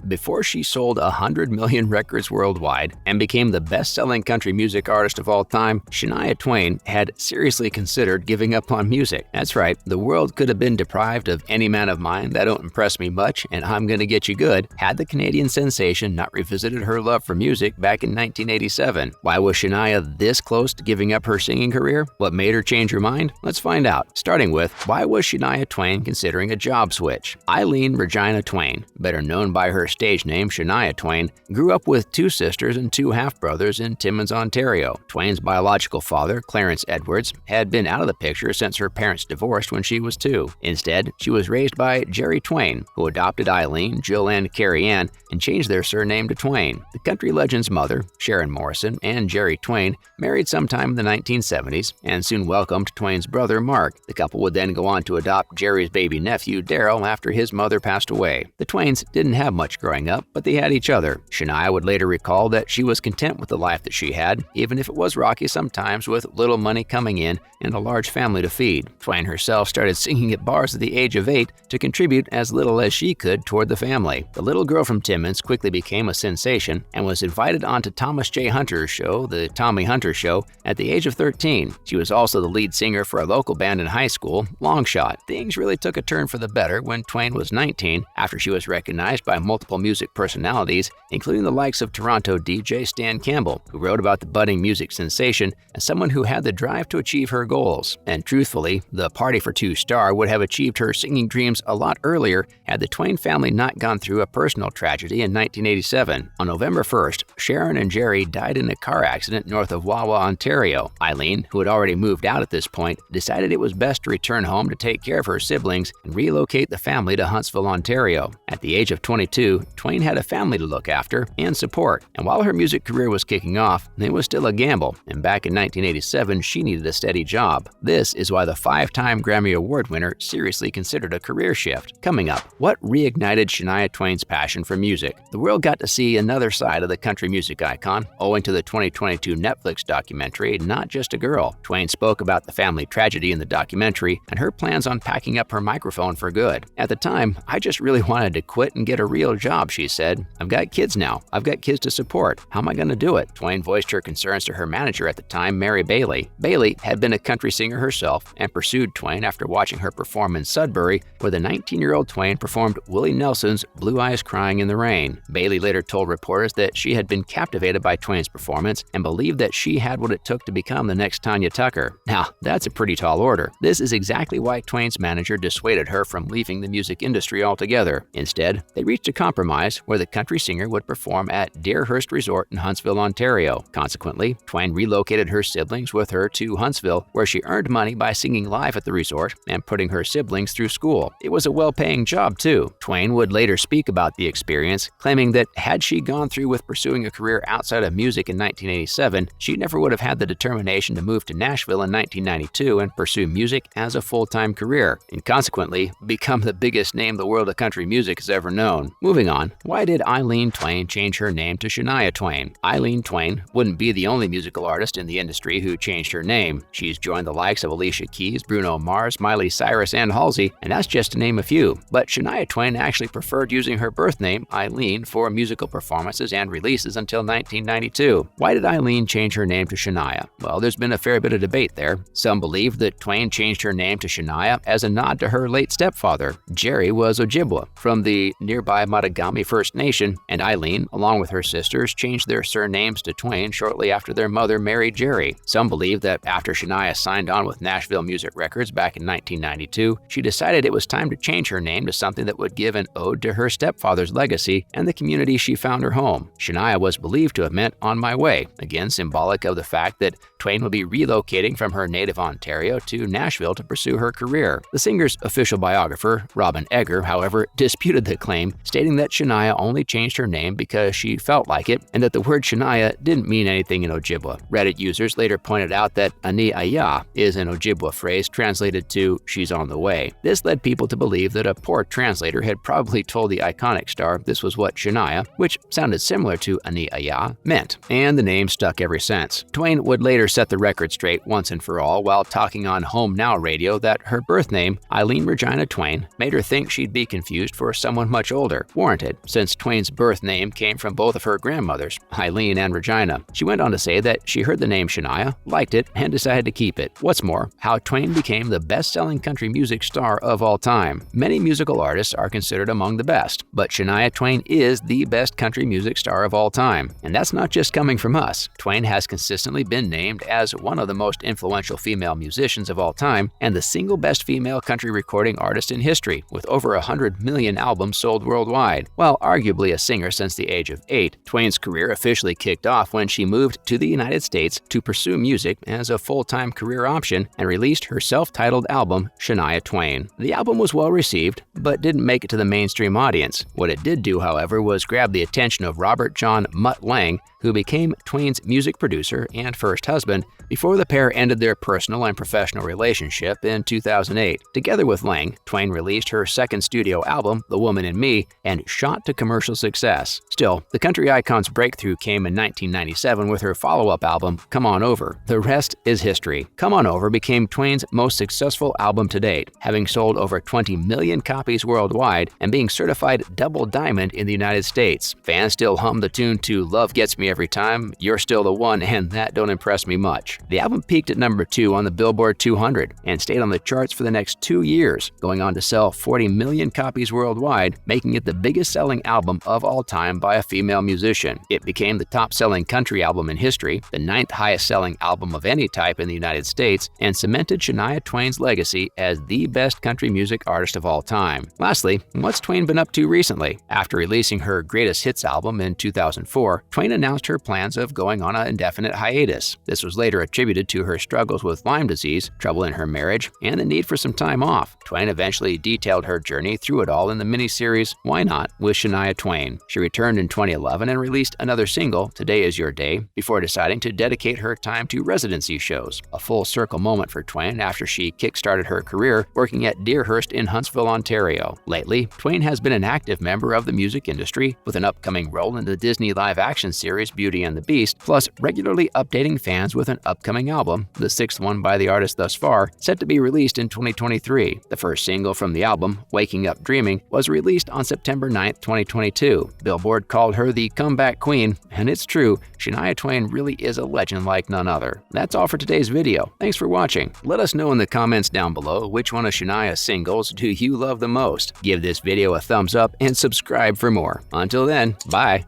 before she sold 100 million records worldwide and became the best-selling country music artist of all time, Shania Twain had seriously considered giving up on music. That's right, the world could have been deprived of Any Man of Mine, That Don't Impress Me Much, and I'm Gonna Get You Good had the Canadian sensation not revisited her love for music back in 1987. Why was Shania this close to giving up her singing career? What made her change her mind? Let's find out. Starting with, why was Shania Twain considering a job switch? Eileen Regina Twain, better known by her stage name Shania Twain, grew up with two sisters and two half-brothers in Timmins, Ontario. Twain's biological father, Clarence Edwards, had been out of the picture since her parents divorced when she was 2. Instead, she was raised by Jerry Twain, who adopted Eileen, Jill, and Carrie Ann and changed their surname to Twain. The country legend's mother, Sharon Morrison, and Jerry Twain married sometime in the 1970s and soon welcomed Twain's brother, Mark. The couple would then go on to adopt Jerry's baby nephew, Daryl, after his mother passed away. The Twains didn't have much growing up, but they had each other. Shania would later recall that she was content with the life that she had, even if it was rocky sometimes with little money coming in and a large family to feed. Twain herself started singing at bars at the age of 8 to contribute as little as she could toward the family. The little girl from Timmins quickly became a sensation and was invited onto Thomas J. Hunter's show, The Tommy Hunter Show, at the age of 13. She was also the lead singer for a local band in high school, Longshot. Things really took a turn for the better when Twain was 19, after she was recognized by multiple music personalities, including the likes of Toronto DJ Stan Campbell, who wrote about the budding music sensation as someone who had the drive to achieve her goals. And truthfully, the Party for Two star would have achieved her singing dreams a lot earlier had the Twain family not gone through a personal tragedy in 1987. On November 1st, Sharon and Jerry died in a car accident north of Wawa, Ontario. Eileen, who had already moved out at this point, decided it was best to return home to take care of her siblings and relocate the family to Huntsville, Ontario. At the age of 22, Twain had a family to look after and support, and while her music career was kicking off, it was still a gamble, and back in 1987, she needed a steady job. This is why the 5-time Grammy Award winner seriously considered a career shift. Coming up, what reignited Shania Twain's passion for music? The world got to see another side of the country music icon, owing to the 2022 Netflix documentary, Not Just a Girl. Twain spoke about the family tragedy in the documentary and her plans on packing up her microphone for good. At the time, I just really wanted to quit and get a real job, she said. I've got kids now. I've got kids to support. How am I going to do it? Twain voiced her concerns to her manager at the time, Mary Bailey. Bailey had been a country singer herself and pursued Twain after watching her perform in Sudbury, where the 19-year-old Twain performed Willie Nelson's Blue Eyes Crying in the Rain. Bailey later told reporters that she had been captivated by Twain's performance and believed that she had what it took to become the next Tanya Tucker. Now, that's a pretty tall order. This is exactly why Twain's manager dissuaded her from leaving the music industry altogether. Instead, they reached a compromise where the country singer would perform at Deerhurst Resort in Huntsville, Ontario. Consequently, Twain relocated her siblings with her to Huntsville, where she earned money by singing live at the resort and putting her siblings through school. It was a well-paying job, too. Twain would later speak about the experience, claiming that had she gone through with pursuing a career outside of music in 1987, she never would have had the determination to move to Nashville in 1992 and pursue music as a full-time career, and consequently become the biggest name the world of country music has ever known. Moving on, why did Eileen Twain change her name to Shania Twain? Eileen Twain wouldn't be the only musical artist in the industry who changed her name. She's joined the likes of Alicia Keys, Bruno Mars, Miley Cyrus, and Halsey, and that's just to name a few. But Shania Twain actually preferred using her birth name, Eileen, for musical performances and releases until 1992. Why did Eileen change her name to Shania? Well, there's been a fair bit of debate there. Some believe that Twain changed her name to Shania as a nod to her late stepfather. Jerry was Ojibwa from the nearby Mattagami First Nation, and Eileen, along with her sisters, changed their surnames to Twain shortly after their mother married Jerry. Some believe that after Shania signed on with Nashville Music Records back in 1992, she decided it was time to change her name to something that would give an ode to her stepfather's legacy and the community she found her home. Shania was believed to have meant on my way, again symbolic of the fact that Twain would be relocating from her native Ontario to Nashville to pursue her career. The singer's official biographer, Robin Egger, however, disputed the claim, stating that Shania only changed her name because she felt like it, and that the word Shania didn't mean anything in Ojibwa. Reddit users later pointed out that Ani Aya is an Ojibwa phrase translated to "she's on the way." This led people to believe that a poor translator had probably told the iconic star this was what Shania, which sounded similar to Ani Aya, meant, and the name stuck ever since. Twain would later set the record straight once and for all while talking on Home Now radio that her birth name, Eileen Regina Twain, made her think she'd be confused for someone much older. Warranted. warranted, since Twain's birth name came from both of her grandmothers, Eileen and Regina. She went on to say that she heard the name Shania, liked it, and decided to keep it. What's more, how Twain became the best-selling country music star of all time. Many musical artists are considered among the best, but Shania Twain is the best country music star of all time. And that's not just coming from us. Twain has consistently been named as one of the most influential female musicians of all time and the single best female country recording artist in history, with over 100 million albums sold worldwide. While arguably a singer since the age of 8, Twain's career officially kicked off when she moved to the United States to pursue music as a full-time career option and released her self-titled album, Shania Twain. The album was well received, but didn't make it to the mainstream audience. What it did do, however, was grab the attention of Robert John Mutt Lange, who became Twain's music producer and first husband before the pair ended their personal and professional relationship in 2008. Together with Lange, Twain released her second studio album, The Woman in Me, and shot to commercial success. Still, the country icon's breakthrough came in 1997 with her follow-up album, Come On Over. The rest is history. Come On Over became Twain's most successful album to date, having sold over 20 million copies worldwide and being certified double diamond in the United States. Fans still hum the tune to Love Gets Me Every Time, You're Still the One, and That Don't Impress Me Much. The album peaked at number 2 on the Billboard 200 and stayed on the charts for the next 2 years, going on to sell 40 million copies worldwide, making it the biggest selling album of all time by a female musician. It became the top-selling country album in history, the 9th highest-selling album of any type in the United States, and cemented Shania Twain's legacy as the best country music artist of all time. Lastly, what's Twain been up to recently? After releasing her greatest hits album in 2004, Twain announced her plans of going on an indefinite hiatus. This was later attributed to her struggles with Lyme disease, trouble in her marriage, and the need for some time off. Twain eventually detailed her journey through it all in the miniseries Why Not with Shania Twain. She returned in 2011 and released another single, Today Is Your Day, before deciding to dedicate her time to residency shows. A full circle moment for Twain after she kick-started her career working at Deerhurst in Huntsville, Ontario. Lately, Twain has been an active member of the music industry, with an upcoming role in the Disney live-action series Beauty and the Beast, plus regularly updating fans with an upcoming album, the 6th one by the artist thus far, set to be released in 2023. The first single from the album, Waking Up Dreaming, was released on September 9, 2022. Billboard called her the comeback queen, and it's true, Shania Twain really is a legend like none other. That's all for today's video. Thanks for watching. Let us know in the comments down below which one of Shania's singles do you love the most. Give this video a thumbs up and subscribe for more. Until then, bye.